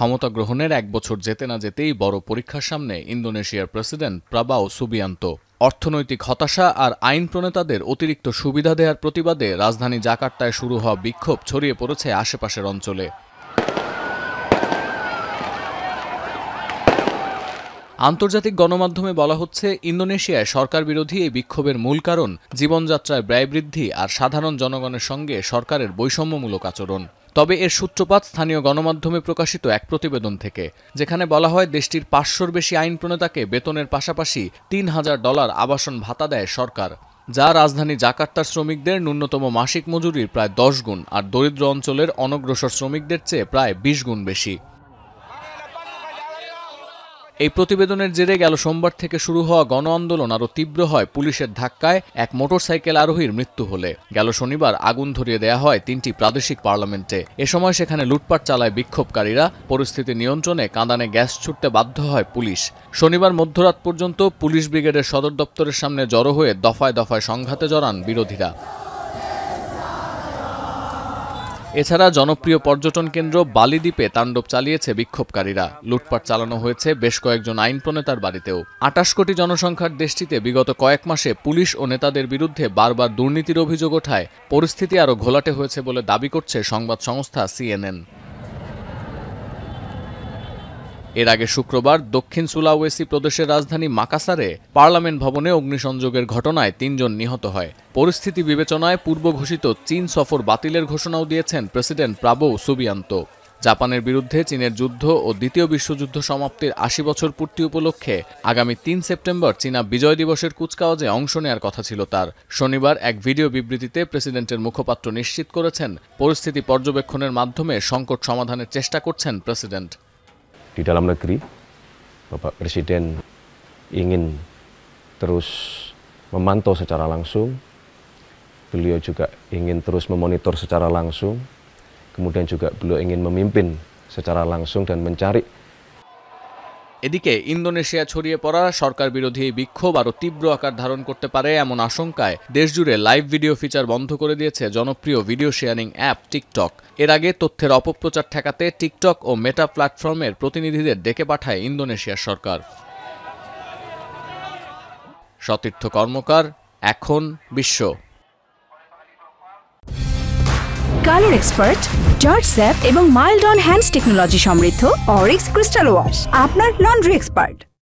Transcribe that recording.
ক্ষমতা গ্রহণের 1 বছর যেতে না যেতেই বড় পরীক্ষার সামনে ইন্দোনেশিয়ার প্রেসিডেন্ট প্রাবোও সুবিয়ান্তো। অর্থনৈতিক হতাশা আর আইন প্রণেতাদের অতিরিক্ত সুবিধা দেওয়ার প্রতিবাদে রাজধানী জাকার্তায় শুরু হওয়া বিক্ষোভ ছড়িয়ে পড়েছে আশেপাশের অঞ্চলে। আন্তর্জাতিক গণমাধ্যমে বলা হচ্ছে, ইন্দোনেশিয়ায় সরকার বিরোধী এই বিক্ষোভের মূল কারণ জীবনযাত্রায় ব্যয় বৃদ্ধি আর সাধারণ জনগণের সঙ্গে সরকারের বৈষম্যমূলক আচরণ। তবে এর সূত্রপাত স্থানীয় গণমাধ্যমে প্রকাশিত এক প্রতিবেদন থেকে, যেখানে বলা হয় দেশটির 500-র বেশি আইন প্রণেতাকে বেতনের পাশাপাশি $3000 আবাসন ভাতা দেয় সরকার, যা রাজধানী জাকার্তার শ্রমিকদের ন্যূনতম মাসিক মজুরির প্রায় 10 গুণ আর দরিদ্র অঞ্চলের অনগ্রসর শ্রমিকদের চেয়ে প্রায় 20 গুণ বেশি। এই প্রতিবেদনের জেরে গেল সোমবার থেকে শুরু হওয়া গণ আন্দোলন আরও তীব্র হয় পুলিশের ধাক্কায় এক মোটরসাইকেল আরোহীর মৃত্যু হলে। গেল শনিবার আগুন ধরিয়ে দেয়া হয় 3টি প্রাদেশিক পার্লামেন্টে। এ সময় সেখানে লুটপাট চালায় বিক্ষোভকারীরা। পরিস্থিতি নিয়ন্ত্রণে কাঁদানে গ্যাস ছুড়তে বাধ্য হয় পুলিশ। শনিবার মধ্যরাত পর্যন্ত পুলিশ ব্রিগেডের সদর দপ্তরের সামনে জড়ো হয়ে দফায় দফায় সংঘাতে জড়ান বিরোধীরা। এছাড়া জনপ্রিয় পর্যটন কেন্দ্র বালি দ্বীপে তাণ্ডব চালিয়েছে বিক্ষোভকারীরা। লুটপাট চালানো হয়েছে বেশ কয়েকজন আইন প্রণেতার বাড়িতেও। 28 কোটি জনসংখ্যার দেশটিতে বিগত কয়েক মাসে পুলিশ ও নেতাদের বিরুদ্ধে বারবার দুর্নীতির অভিযোগ ওঠায় পরিস্থিতি আরও ঘোলাটে হয়েছে বলে দাবি করছে সংবাদ সংস্থা CNN। এর আগে শুক্রবার দক্ষিণ সুলাওয়েসি প্রদেশের রাজধানী মাকাসারে পার্লামেন্ট ভবনে অগ্নিসংযোগের ঘটনায় 3 জন নিহত হয়। পরিস্থিতি বিবেচনায় পূর্ব ঘোষিত চীন সফর বাতিলের ঘোষণাও দিয়েছেন প্রেসিডেন্ট প্রাবোও সুবিয়ান্তো। জাপানের বিরুদ্ধে চীনের যুদ্ধ ও দ্বিতীয় বিশ্বযুদ্ধ সমাপ্তির 80 বছর পূর্তি উপলক্ষে আগামী 3 সেপ্টেম্বর চীনা বিজয় দিবসের কুচকাওয়াজে অংশ নেয়ার কথা ছিল তার। শনিবার এক ভিডিও বিবৃতিতে প্রেসিডেন্টের মুখপাত্র নিশ্চিত করেছেন, পরিস্থিতি পর্যবেক্ষণের মাধ্যমে সংকট সমাধানের চেষ্টা করছেন president. Di dalam negeri, Bapak Presiden ingin terus memantau secara langsung, beliau juga ingin terus memonitor secara langsung, kemudian juga beliau ingin memimpin secara langsung dan mencari। এদিকে ইন্দোনেশিয়া ছড়িয়ে পড়া সরকার বিরোধী এই বিক্ষোভ আরও তীব্র আকার ধারণ করতে পারে এমন আশঙ্কায় দেশজুড়ে লাইভ ভিডিও ফিচার বন্ধ করে দিয়েছে জনপ্রিয় ভিডিও শেয়ারিং অ্যাপ টিকটক। এর আগে তথ্যের অপপ্রচার ঠেকাতে টিকটক ও মেটা প্ল্যাটফর্মের প্রতিনিধিদের ডেকে পাঠায় ইন্দোনেশিয়ার সরকার। সতীর্থ কর্মকার, এখন বিশ্ব। কালার এক্সপার্ট, জর্জ স্যাপ এবং মাইল্ড অন হ্যান্ডস টেকনোলজি সমৃদ্ধ অরিক্স ক্রিস্টাল ওয়াশ আপনার লন্ড্রি এক্সপার্ট।